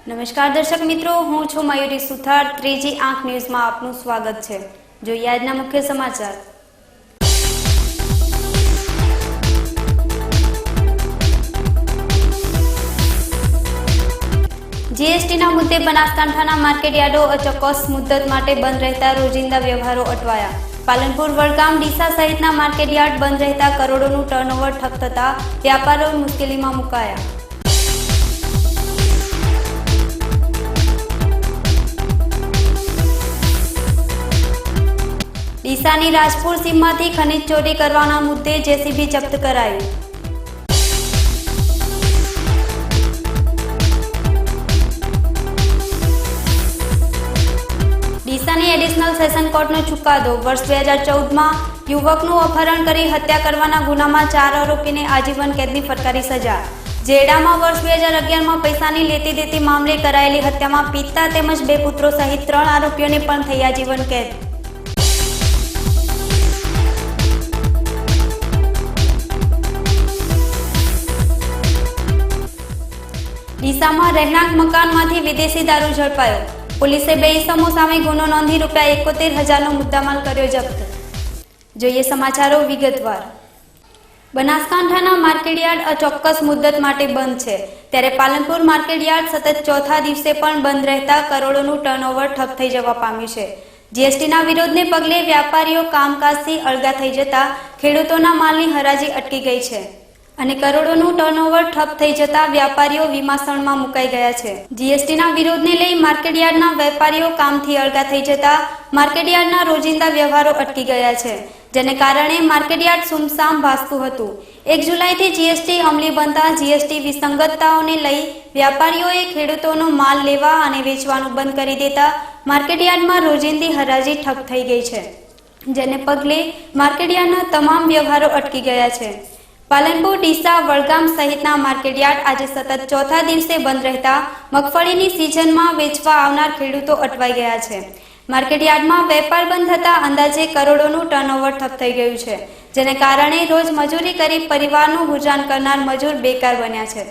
નમસ્કાર દર્શક મિત્રો, હું છું મયુરી સુથાર. ત્રીજી આંખ ન્યૂઝમાં આપનું સ્વાગત છે. જોઈએ આજના મુખ્ય સમાચાર. જીએસટીના મુદ્દે બનાસકાંઠાના માર્કેટયાર્ડો અચોક્કસ મુદ્દત માટે બંધ રહેતા રોજિંદા વ્યવહારો અટવાયા. પાલનપુર, વડગામ, ડીસા સહિતના માર્કેટયાર્ડ બંધ રહેતા કરોડોનું ટર્નઓવર ઠપ થતા વ્યાપારીઓ મુશ્કેલીમાં મુકાયા. ડીસાની રાજપુર સીમમાંથી ખનીજ ચોરી કરવાના મુદ્દે જેસીબી જપ્ત કરાયું. ડીસાની એડિશનલ સેશન કોર્ટનો ચુકાદો. વર્ષ 2014માં યુવકનું અપહરણ કરી હત્યા કરવાના ગુનામાં 4 આરોપીને આજીવન કેદની ફટકારી સજા. જેડામાં વર્ષ 2011માં પૈસાની લેતી દેતી મામલે કરાયેલી હત્યામાં પિતા તેમજ 2 પુત્રો સહિત 3 આરોપીઓને પણ થઈ આજીવન કેદ. ડીસામાં રહેણાંક મકાનમાંથી વિદેશી દારૂ ઝડપાયો. પોલીસે 2 ઇસમો સામે ગુનો નોંધી ₹71,000નો મુદ્દામાલ કર્યો જપ્ત. જોઈએ સમાચારો વિગતવાર. બનાસકાંઠાના માર્કેટયાર્ડ અચોક્કસ મુદ્દત માટે બંધ છે, ત્યારે પાલનપુર માર્કેટયાર્ડ સતત ચોથા દિવસે પણ બંધ રહેતા કરોડોનું ટર્નઓવર ઠપ થઈ જવા પામ્યું છે. જીએસટીના વિરોધને પગલે વેપારીઓ કામકાજથી અળગા થઈ જતા ખેડૂતોના માલની હરાજી અટકી ગઈ છે અને કરોડોનું ટર્નઓવર ઠપ થઈ જતા વ્યાપારીઓ વિમાસણમાં મુકાઈ ગયા છે. જીએસટીના વિરોધને લઈ માર્કેટયાર્ડના વેપારીઓ કામથી અળગા થઈ જતા માર્કેટયાર્ડના રોજિંદા વ્યવહારો અટકી ગયા છે, જેને કારણે માર્કેટયાર્ડ સુમસામ ભાસતું હતું. 1 જુલાઈથી જીએસટી અમલી બનતા જીએસટી વિસંગતતાઓને લઈ વ્યાપારીઓએ ખેડૂતોનો માલ લેવા અને વેચવાનું બંધ કરી દેતા માર્કેટયાર્ડમાં રોજિંદી હરાજી ઠપ થઈ ગઈ છે, જેને પગલે માર્કેટયાર્ડના તમામ વ્યવહારો અટકી ગયા છે. પાલનપુર, ડીસા, વડગામ સહિતના માર્કેટયાર્ડ આજે સતત ચોથા દિવસે બંધ રહેતા મગફળીની સિઝનમાં વેચવા આવનાર ખેડૂતો અટવાઈ ગયા છે. માર્કેટયાર્ડમાં વેપાર બંધ થતા અંદાજે કરોડોનું ટર્નઓવર ઠપ થઈ ગયું છે, જેને કારણે રોજ મજૂરી કરી પરિવારનું ગુજરાન કરનાર મજૂર બેકાર બન્યા છે.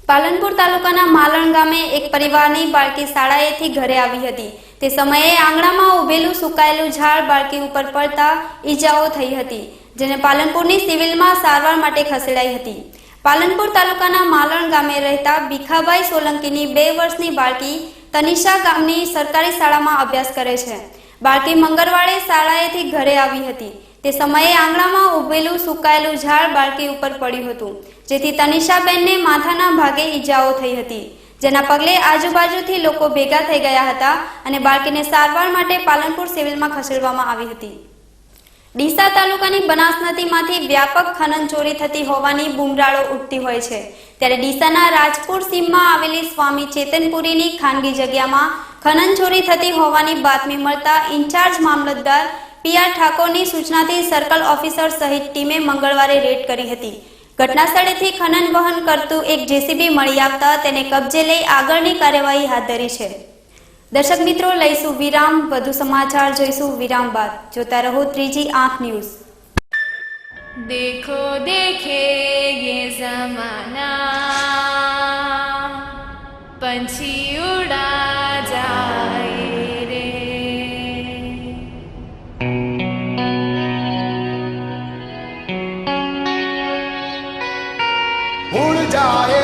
પાલનપુર તાલુકાના માલણ ગામે એક પરિવારની બાળકી શાળાએથી ઘરે આવી હતી. તે સમયે આંગણામાં ઉભેલું સુકાયેલું ઝાડ બાળકી ઉપર પડતા ઈજાઓ થઈ હતી, જેને પાલનપુરની સિવિલમાં સારવાર માટે ખસેડાઈ હતી. પાલનપુર તાલુકાના માલણ ગામે રહેતા ભીખાભાઈ સોલંકીની 2 વર્ષની બાળકી તનિષા ગામની સરકારી શાળામાં અભ્યાસ કરે છે. બાળકી મંગળવારે શાળાએથી ઘરે આવી હતી. તે સમયે આંગણામાં ઉભેલું સુકાયેલું ઝાડ બાળકી ઉપર પડ્યું હતું, જેથી તનિષાબેનને માથાના ભાગે ઈજાઓ થઈ હતી, જેના પગલે આજુબાજુથી લોકો ભેગા થઈ ગયા હતા અને બાળકીને સારવાર માટે પાલનપુર સિવિલમાં ખસેડવામાં આવી હતી. ડીસા તાલુકાની બનાસ નદીમાંથી વ્યાપક ખનન ચોરી થતી હોવાની બુમરાળો ઉઠતી હોય છે, ત્યારે ડીસાના રાજપુર સીમમાં આવેલી સ્વામી ચેતનપુરીની ખાનગી જગ્યામાં ખનન ચોરી થતી હોવાની બાતમી મળતા ઇન્ચાર્જ મામલતદાર PR ઠાકોરની સૂચનાથી સર્કલ ઓફિસર સહિત ટીમે મંગળવારે રેડ કરી હતી. ઘટના સ્થળેથી ખનન વહન કરતું એક જેસીબી મળી આવતા તેને કબજે લઈ આગળની કાર્યવાહી હાથ ધરી છે. દર્શક મિત્રો, લઈશું વિરામ. વધુ સમાચાર જોઈશું વિરામ બાદ. જોતા રહો ત્રીજી આંખ ન્યૂઝ. देखो देखे ये जमाना पंछी उड़ा जाए रे, उड़ जाए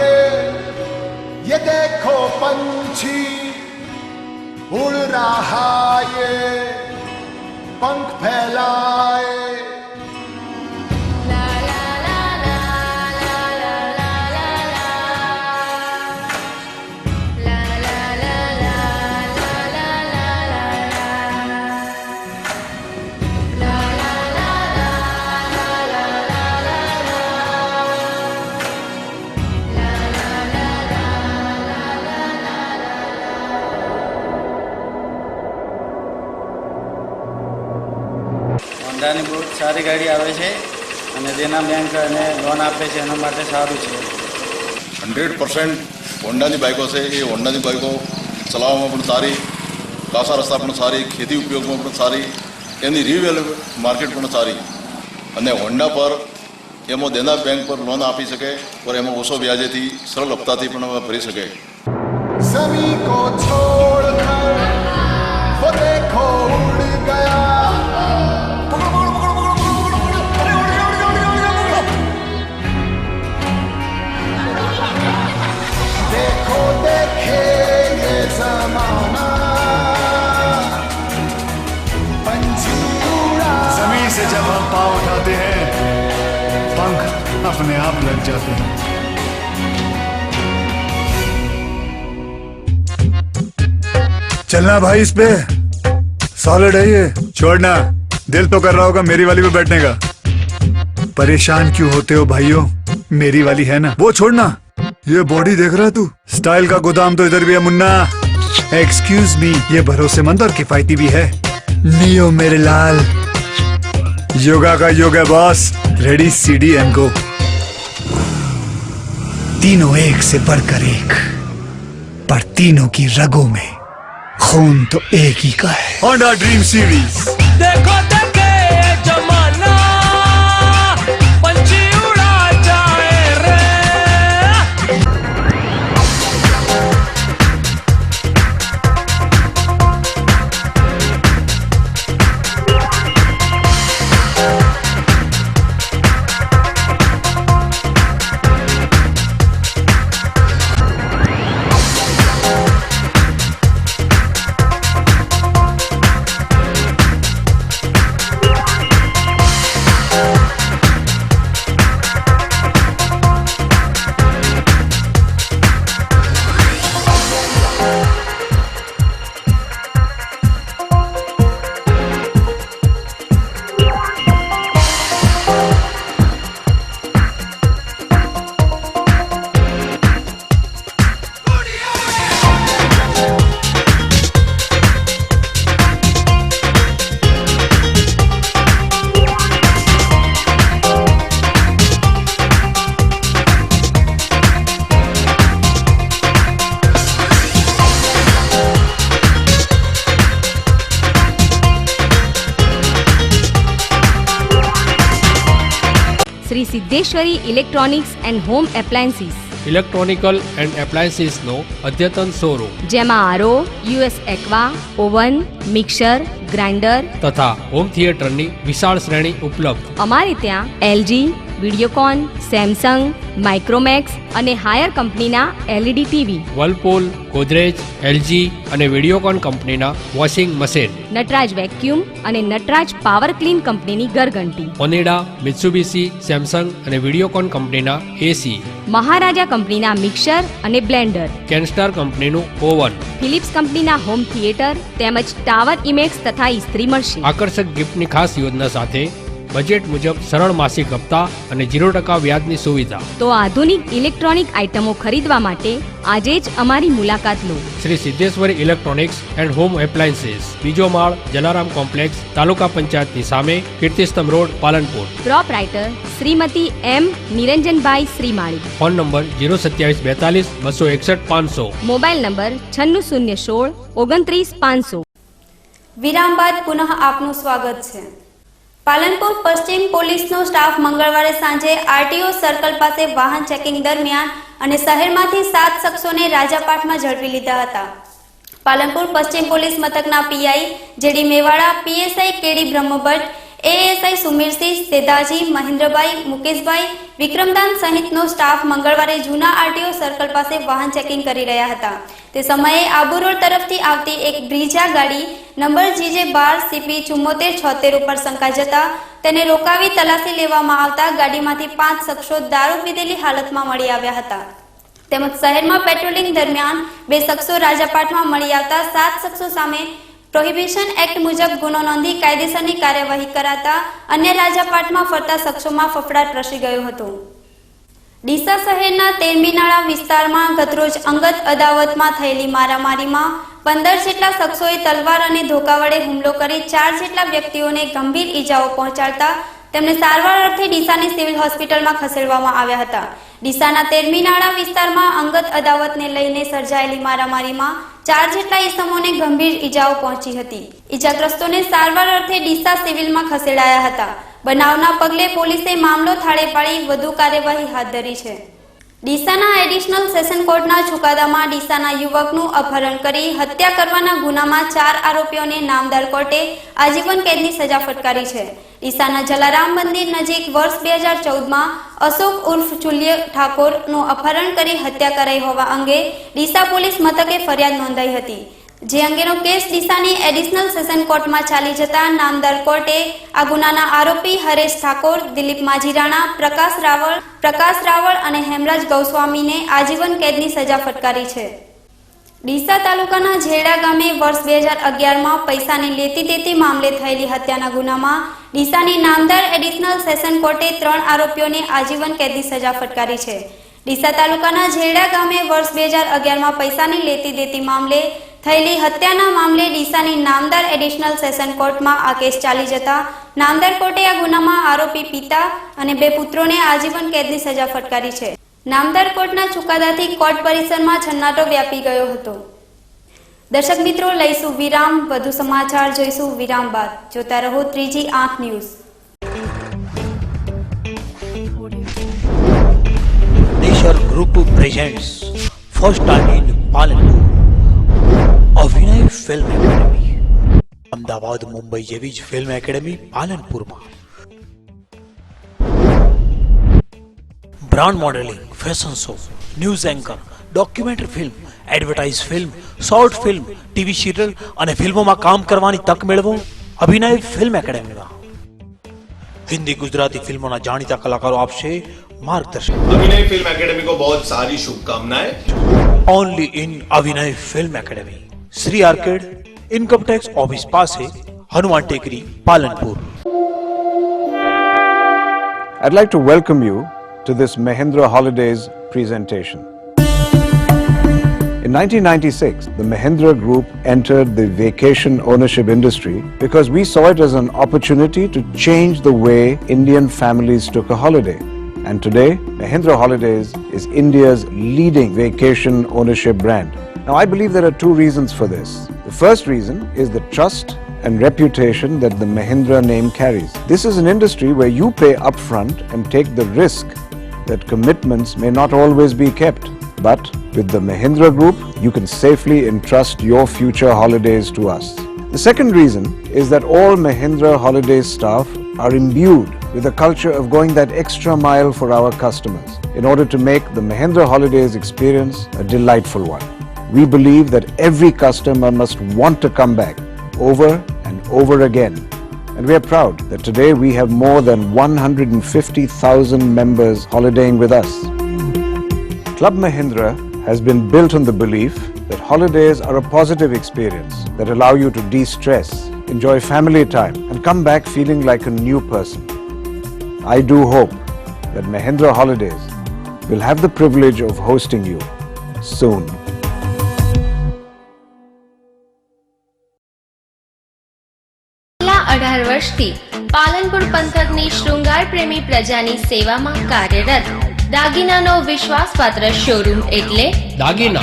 रे ये देखो पंछी उड़ रहा ये पंख फैलाए. હોન્ડાની બહુ સારી ગાડી આવે છે અને દેના બેંક અને લોન આપે છે એના માટે સારું છે. 100% હોન્ડાની બાઇકો છે. એ હોન્ડાની બાઇકો ચલાવવામાં પણ સારી, કાસા રસ્તા પણ સારી, ખેતી ઉપયોગમાં પણ સારી, એની રિવેલ માર્કેટ પણ સારી. અને હોન્ડા પર એમાં દેના બેંક પર લોન આપી શકે, પણ એમાં ઓછો વ્યાજેથી સરળ હપ્તાથી પણ ભરી શકે. सभी को छोड़कर वो देखो उड़ गया. देखो देखे ये जमाना, पंछी उड़ा. जमीन से जब हम पाँव उठाते हैं पंख अपने आप लग जाते हैं. चलना भाई इस पे, सॉलिड है ये. छोड़ना, दिल तो कर रहा होगा मेरी वाली पे बैठने का. परेशान क्यों होते हो भाइयों, मेरी वाली है ना, वो छोड़ना. ये बॉडी देख रहा है तू, स्टाइल का गोदाम तो इधर भी है मुन्ना. एक्सक्यूज मी, ये भरोसेमंद और किफायती भी है. नियो मेरे लाल, योगा का योग है boss. Ready CD and go. तीनों एक से बढ़कर एक, पर तीनों की रगों में खून तो एक ही का है. Honda dream series. देखो देखे जमाना, पंछी उड़ा जाए रे. Shri Siddheshwari electronics and home appliances, electronical and એપ્લાયન્સીસનો અદ્યતન શોરૂમ, જેમાં RO, US aqua, oven, mixer, grinder તથા હોમ થિયેટરની વિશાળ શ્રેણી ઉપલબ્ધ. અમારે ત્યાં એલજી, વિડીયોકોન, સેમસંગ, માઇક્રોમેક્સ અને હાયર કંપનીના એલઈડી ટીવી, વર્લપૂલ, ગોદરેજ, એલજી અને વિડીયોકોન કંપનીના વોશિંગ મશીન, નટરાજ વેક્યુમ અને નટરાજ પાવર ક્લીન કંપનીની ગરઘંટી, ઓનેડા, મિત્સુબિશી, સેમસંગ અને વિડીયોકોન કંપનીના એસી, મહારાજા કંપનીના મિક્સર અને બ્લેન્ડર, કેનસ્ટાર કંપનીનું ઓવન, ફિલિપ્સ કંપનીના હોમ થિયેટર તેમજ ટાવર ઇમેક્સ તથા ઇસ્ત્રી મળશે. આકર્ષક ગિફ્ટની ખાસ યોજના સાથે બજેટ મુજબ સરળ માસિક હપ્તા અને 0% વ્યાજની સુવિધા. તો આધુનિક ઇલેક્ટ્રોનિક આઇટમો ખરીદવા માટે આજે જ અમારી મુલાકાત લો. Shri Siddheshwari electronics and home appliances, બીજો માળ, જલારામ કોમ્પ્લેક્સ, તાલુકા પંચાયતની સામે, Kirtistambh road, Palanpur. Proprietor Shrimati M Niranjanbhai Shrimali. Phone number 02742 261 500. Mobile number 9616 29 500. વિરામ બાદ પુનઃ આપનું સ્વાગત છે. પાલનપુર પશ્ચિમ પોલીસનો સ્ટાફ મંગળવારે સાંજે આરટીઓ સર્કલ પાસે વાહન ચેકિંગ દરમિયાન અને શહેરમાંથી 7 શખ્સોને રાજાપાટમાં ઝડપી લીધા હતા. પાલનપુર પશ્ચિમ પોલીસ મથકના PI JD Mevada, PSI KD Brahmbhatt, ASI Sumirsinh, Sedaji, Mahendrabhai, Mukeshbhai, Vikramdan સહિતનો સ્ટાફ મંગળવારે જૂના આરટીઓ સર્કલ પાસે વાહન ચેકિંગ કરી રહ્યા હતા. તે સમયે આબુ રોડ તરફથી આવતી એક બ્રીજા ગાડી નંબર GJ 12 CP 7476 ઉપર શંકા જતા તેને રોકાવી તલાશી લેવામાં આવતા ગાડીમાંથી 5 શખ્સો દારૂ પીધેલી હાલતમાં મળી આવ્યા હતા. તેમજ શહેરમાં પેટ્રોલિંગ દરમિયાન 2 શખ્સો રાજાપાટમાં મળી આવતા 7 શખ્સો સામે પ્રોહિબિશન એક્ટ મુજબ ગુનો નોંધી કાયદેસરની કાર્યવાહી કરાતા અન્ય રાજાપાટમાં ફરતા શખ્સોમાં ફફડાટ પ્રસરી ગયો હતો. ડીસા શહેરના તેરમીનાળા વિસ્તારમાં ગતરોજ અંગત અદાવતમાં થયેલી મારામારીમાં 15 જેટલા શખ્સોએ તલવાર અને ધોકા વડે હુમલો કરી 4 જેટલા વ્યક્તિઓને ગંભીર ઈજાઓ પહોંચાડતા તેમને સારવાર અર્થે ડીસાની સિવિલ હોસ્પિટલમાં ખસેડવામાં આવ્યા હતા. ડીસાના તેરમીનાળા વિસ્તારમાં અંગત અદાવતને લઈને સર્જાયેલી મારામારીમાં 4 જેટલા ઈસમોને ગંભીર ઈજાઓ પહોંચી હતી. ઈજાગ્રસ્તોને સારવાર અર્થે ડીસા સિવિલમાં ખસેડાયા હતા. બનાવના પગલે પોલીસે મામલો થાળે પાડી વધુ કાર્યવાહી હાથ ધરી છે. ડીસાના એડિશનલ સેશન કોર્ટના ચુકાદામાં ડીસાના યુવકનું અપહરણ કરી હત્યા કરવાના ગુનામાં 4 આરોપીઓને નામદાર કોર્ટે આજીવન કેદની સજા ફટકારી છે. ડીસાના જલારામ મંદિર નજીક વર્ષ 2014માં અશોક ઉર્ફ ચુલ્ય ઠાકોરનું અપહરણ કરી હત્યા કરાઈ હોવા અંગે ડીસા પોલીસ મથકે ફરિયાદ નોંધાઈ હતી. જે અંગેનો કેસ ડીસાની એડિશનલ સેશન કોર્ટમાં ચાલી જતા નામદાર કોર્ટે આ ગુનાના આરોપી હરેશ ઠાકોર, દિલીપ માજીરાણા, પ્રકાશ રાવળ અને હેમરાજ ગૌસ્વામીને આજીવન કેદની સજા ફટકારી છે. ડીસા તાલુકાના ઝેડા ગામે વર્ષ 2011માં પૈસાની લેતી દેતી મામલે થયેલી હત્યાના ગુનામાં ડીસાની નામદાર એડિશનલ સેશન કોર્ટે 3 આરોપીઓને આજીવન કેદની સજા ફટકારી છે. ડીસા તાલુકાના ઝેડા ગામે વર્ષ 2011માં પૈસાની લેતી દેતી મામલે થયેલી હત્યાના મામલે ડીસાની નામદાર એડિશનલ સેશન કોર્ટમાં આ કેસ ચાલી જતા નામદાર કોર્ટે આ ગુનામાં આરોપી પિતા અને 2 પુત્રોને આજીવન કેદની સજા ફટકારી છે. નામદાર કોર્ટના ચુકાદાથી કોર્ટ પરિસરમાં છન્નાટો વ્યાપી ગયો હતો. દર્શક મિત્રો, લઈશું વિરામ. વધુ સમાચાર જોઈશું વિરામ બાદ. જોતા રહો 3G Aankh news. Nature group presents first time in Palanpur Abhinay film academy. Ahmedabad Mumbai જેવી જ ફિલ્મ એકેડમી પાલનપુરમાં. Brand modelling, fashion show, news anchor, documentary film, advertise film, short film, TV serial અને ફિલ્મોમાં કામ કરવાની તક મેળવો અભિનય ફિલ્મ એકેડમીમાં. हिंदी गुजराती फिल्मों ना जानीता कलाकारों आपसे मार्गदर्शन. अभिनय फिल्म एकेडमी को बहुत सारी शुभकामनाएं. Only in Abhinay film academy, Shri arcade, income tax office पास है, हनुमान टेकरी, Palanpur. I'd like to welcome you to this Mahindra Holidays presentation. In 1996, the Mahindra Group entered the vacation ownership industry because we saw it as an opportunity to change the way Indian families took a holiday. And today, Mahindra Holidays is India's leading vacation ownership brand. Now, I believe there are 2 reasons for this. The first reason is the trust and reputation that the Mahindra name carries. This is an industry where you pay upfront and take the risk that commitments may not always be kept. But with the Mahindra Group, you can safely entrust your future holidays to us. The second reason is that all Mahindra Holidays staff are imbued with a culture of going that extra mile for our customers in order to make the Mahindra Holidays experience a delightful one. We believe that every customer must want to come back over and over again. And we are proud that today we have more than 150,000 members holidaying with us. Club Mahindra has been built on the belief that holidays are a positive experience that allow you to de-stress, enjoy family time and come back feeling like a new person. I do hope that Mahindra Holidays will have the privilege of hosting you soon. છેલ્લા 18 વર્ષથી પાલનપુર પંથકની શૃંગાર પ્રેમી પ્રજાની સેવામાં કાર્યરત દાગીનાનો વિશ્વાસપાત્ર showroom એટલે દાગીના.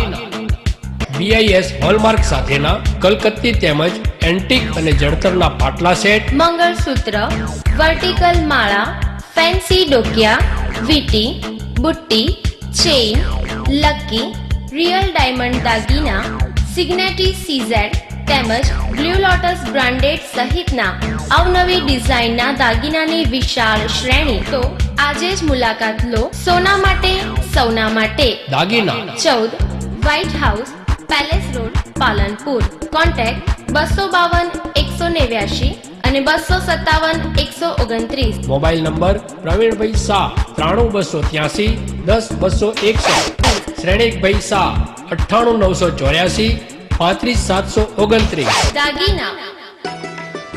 BIS hallmark સાથેના કલકત્તી તેમજ એન્ટિક અને જડતરના પાટલા સેટ, મંગળસૂત્ર, વર્ટિકલ માળા, ફેન્સી ડોકિયા, વીટી, બુટ્ટી, ચેઇન, લકી, રિયલ ડાયમંડ દાગીના, સિગ્નેટી CZ તેમજ બ્લુ લોટસ બ્રાન્ડેડ સહિતના અવનવી ડિઝાઇનના દાગીનાની વિશાળ શ્રેણી. તો આજે જ મુલાકાત લો. સોના માટે સૌના માટે દાગીના. 14 White House, palace road, Palanpur. Contact 252 189 અને 257 129. Mobile number Pravinbhai Shah 93283 10261, Shrenikbhai Shah 98984 35729. દાગીના.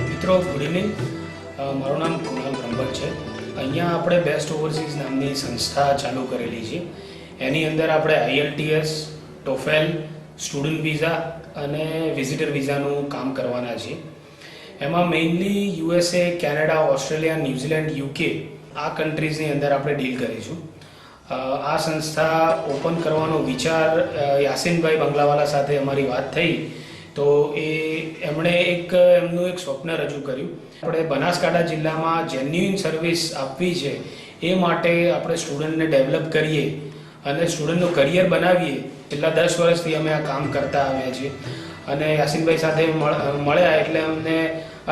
મિત્રો, ગુડ ઇવનિંગ. મારું નામ કુણાલ બ્રહ્મભટ્ટ છે. અહીંયા આપણે બેસ્ટ ઓવરસીઝ નામની સંસ્થા ચાલુ કરેલી છે. એની અંદર આપણે IELTS, TOEFL, સ્ટુડન્ટ વિઝા અને વિઝિટર વિઝાનું કામ કરવાના છીએ. એમાં mainly USA, Canada, Australia, New Zealand, UK આ કન્ટ્રીઝની અંદર આપણે ડીલ કરીશું. આ સંસ્થા ઓપન કરવાનો વિચાર યાસીનભાઈ બંગલાવાલા સાથે અમારી વાત થઈ તો એમણે એમનું એક સ્વપ્ન રજૂ કર્યું. આપણે બનાસકાંઠા જિલ્લામાં જેન્યુઇન સર્વિસ આપવી છે એ માટે આપણે સ્ટુડન્ટને ડેવલપ કરીએ અને સ્ટુડન્ટનું કરિયર બનાવીએ. છેલ્લા 10 વર્ષથી અમે આ કામ કરતા આવ્યા છીએ અને યાસીનભાઈ સાથે મળ્યા એટલે અમને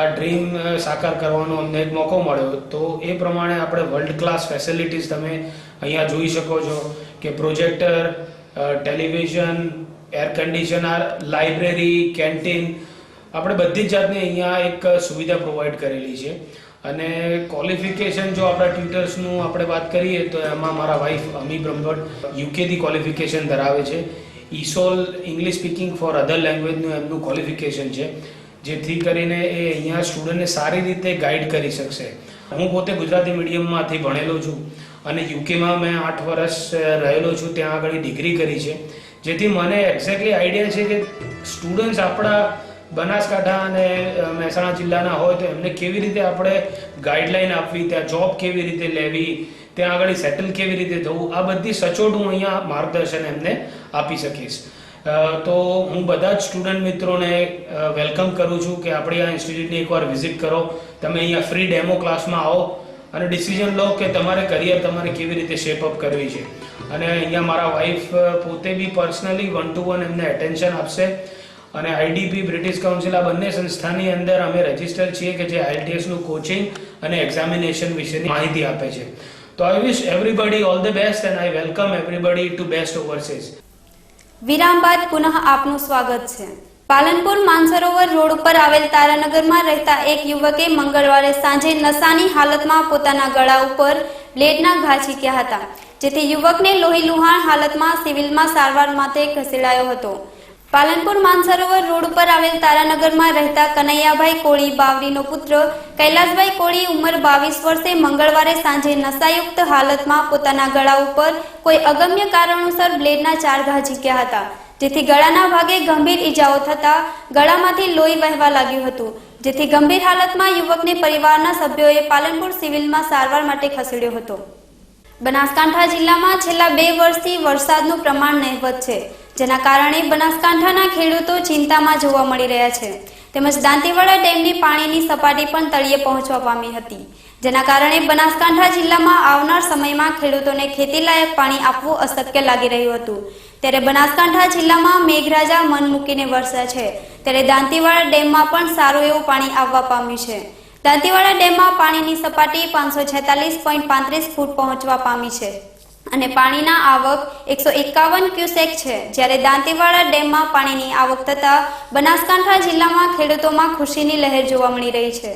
આ ડ્રીમ સાકાર કરવાનો અમને એક મોકો મળ્યો. તો એ પ્રમાણે આપણે વર્લ્ડ ક્લાસ ફેસિલિટીઝ તમે અહીંયા જોઈ શકો છો કે projector, television, air conditioner, library, canteen, આપણે બધી જ જાતની અહીંયા એક સુવિધા પ્રોવાઈડ કરેલી છે. અને ક્વોલિફિકેશન જો આપણા ટ્યુટર્સનું આપણે વાત કરીએ તો એમાં મારા વાઈફ અમી બ્રહ્મભટ્ટ યુકેથી ક્વોલિફિકેશન ધરાવે છે. ઇસોલ ઇંગ્લિશ સ્પીકિંગ ફોર અધર લેંગ્વેજનું એમનું ક્વોલિફિકેશન છે, જેથી કરીને એ અહીંયા સ્ટુડન્ટને સારી રીતે ગાઈડ કરી શકશે. હું પોતે ગુજરાતી મીડિયમમાંથી ભણેલો છું અને યુકેમાં મેં 8 વર્ષ રહેલો છું, ત્યાં આગળ ડિગ્રી કરી છે, જેથી મને એક્ઝેક્ટલી આઈડિયા છે કે સ્ટુડન્ટ્સ આપણા બનાસકાંઠા અને મહેસાણા જિલ્લાના હોય તો એમને કેવી રીતે આપણે ગાઈડલાઈન આપવી, ત્યાં જોબ કેવી રીતે લેવી, ત્યાં આગળ સેટલ કેવી રીતે થવું, આ બધી સચોટ હું અહીંયા માર્ગદર્શન એમને આપી શકીશ. તો હું બધા જ સ્ટુડન્ટ મિત્રોને વેલકમ કરું છું કે આપણી આ ઇન્સ્ટિટ્યૂટની એકવાર વિઝિટ કરો. તમે અહીંયા ફ્રી ડેમો ક્લાસમાં આવો અને ડિસિઝન લો કે તમારે કરિયર તમારે કેવી રીતે શેપઅપ કરવી છે. અને અહીંયા મારા વાઈફ પોતે બી પર્સનલી 1-to-1 એમને અટેન્શન આપશે. અને આઈડીપી, બ્રિટિશ કાઉન્સિલ આ બંને સંસ્થાની અંદર અમે રજિસ્ટર છીએ કે જે IELTSનું કોચિંગ અને એક્ઝામિનેશન વિશેની માહિતી આપે છે. તો I wish everybody all the best and I welcome everybody to best overseas. વિરામ બાદ પુનઃ આપનું સ્વાગત છે. પાલનપુર માનસરોવર રોડ ઉપર આવેલ તારાનગરમાં રહેતા એક યુવકે મંગળવારે સાંજે નશાની હાલતમાં પોતાના ગળા ઉપર બ્લેડના ઘા ઝીક્યા હતા, જેથી યુવકને લોહીલુહાણ હાલતમાં સિવિલમાં સારવાર માટે ખસેડાયો હતો. પાલનપુર માનસરોવર રોડ ઉપર આવેલ તારાનગરમાં રહેતા કનૈયાભાઈ કોળી બાવરીનો પુત્ર કૈલાસભાઈ કોળી ઉંમર 22 વર્ષે મંગળવારે સાંજે નશાયુક્ત હાલતમાં પોતાના ગળા ઉપર કોઈ અગમ્ય કારણોસર બ્લેડના 4 ઘા ઝીક્યા હતા, જેથી ગળાના ભાગે ગંભીર ઈજાઓ થતા ગળામાંથી લોહી વહેવા લાગ્યું હતું, જેથી ગંભીર હાલતમાં યુવકને પરિવારના સભ્યોએ પાલનપુર સિવિલમાં સારવાર માટે ખસેડ્યો હતો. બનાસકાંઠા જિલ્લામાં છેલ્લા 2 વર્ષથી વરસાદનું પ્રમાણ નહિવત છે, જેના કારણે બનાસકાંઠાના ખેડૂતો ચિંતામાં જોવા મળી રહ્યા છે. તેમજ દાંતીવાડા ડેમની પાણીની સપાટી પણ તળિયે પહોંચવા પામી હતી, જેના કારણે બનાસકાંઠા જિલ્લામાં આવનાર સમયમાં ખેડૂતોને ખેતીલાયક પાણી આપવું અશક્ય લાગી રહ્યું હતું. ત્યારે બનાસકાંઠા જિલ્લામાં મેઘરાજા મન મૂકીને વરસ્યા છે, ત્યારે દાંતીવાડા ડેમમાં પણ સારું એવું પાણી આવવા પામ્યું છે. દાંતીવાડા ડેમમાં પાણીની સપાટી 546.35 ફૂટ પહોંચવા પામી છે અને પાણીના આવક 151 ક્યુસેક છે. જ્યારે દાંતીવાડા ડેમમાં પાણીની આવક થતા બનાસકાંઠા જિલ્લામાં ખેડૂતોમાં ખુશીની લહેર જોવા મળી રહી છે.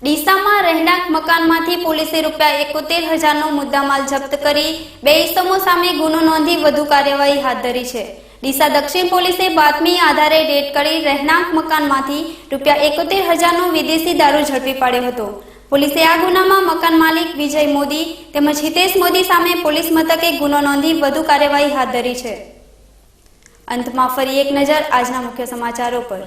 ડીસામાં રહેણાંક મકાનમાંથી પોલીસે ₹71,000નો મુદ્દામાલ જપ્ત કરી 2 ઇસમો સામે ગુનો નોંધી વધુ કાર્યવાહી હાથ ધરી છે. ડીસા દક્ષિણ પોલીસે બાતમી આધારે રેડ કરી રહેણાંક મકાનમાંથી ₹71,000નો વિદેશી દારૂ ઝડપી પાડ્યો હતો. પોલીસે આ ગુનામાં મકાન માલિક વિજય મોદી તેમજ હિતેશ મોદી સામે પોલીસ મથકે ગુનો નોંધી વધુ કાર્યવાહી હાથ ધરી છે. અંતમાં ફરી એક નજર આજના મુખ્ય સમાચારો પર.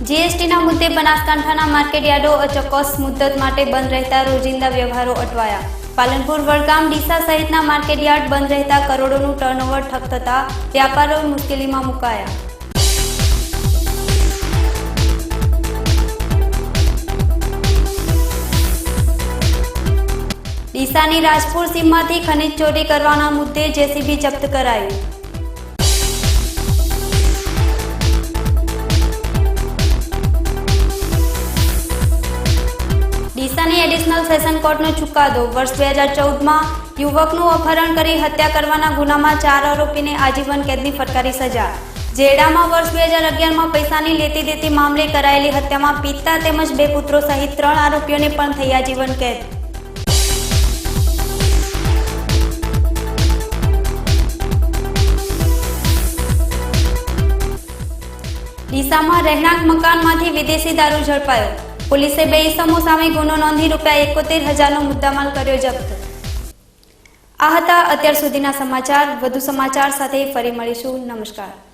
જીએસટીના મુદ્દે બનાસકાંઠાના માર્કેટયાર્ડો અચોક્કસ મુદ્દત માટે બંધ રહેતા રોજિંદા વ્યવહારો અટવાયા. પાલનપુર, વડગામ, ડીસા સહિતના માર્કેટયાર્ડ બંધ રહેતા કરોડોનું ટર્નઓવર ઠપ થતા વ્યાપારીઓ મુશ્કેલીમાં મુકાયા. ડીસાની રાજપુર સીમમાંથી ખનીજ ચોરી કરવાના મુદ્દે જેસીબી જપ્ત કરાયું. ડીસાની એડિશનલ સેશન કોર્ટનો ચુકાદો. વર્ષ 2014માં યુવકનું અપહરણ કરી હત્યા કરવાના ગુનામાં 4 આરોપીને આજીવન કેદની ફટકારી સજા. જેડામાં વર્ષ 2011માં પૈસાની લેતી દેતી મામલે કરાયેલી હત્યામાં પિતા તેમજ 2 પુત્રો સહિત 3 આરોપીઓને પણ થઈ આજીવન કેદ. ડીસામાં રહેણાંક મકાનમાંથી વિદેશી દારૂ ઝડપાયો. પોલીસે 2 ઇસમો સામે ગુનો નોંધી ₹71,000નો મુદ્દામાલ કર્યો જપ્ત. આ હતા અત્યાર સુધીના સમાચાર. વધુ સમાચાર સાથે ફરી મળીશું. નમસ્કાર.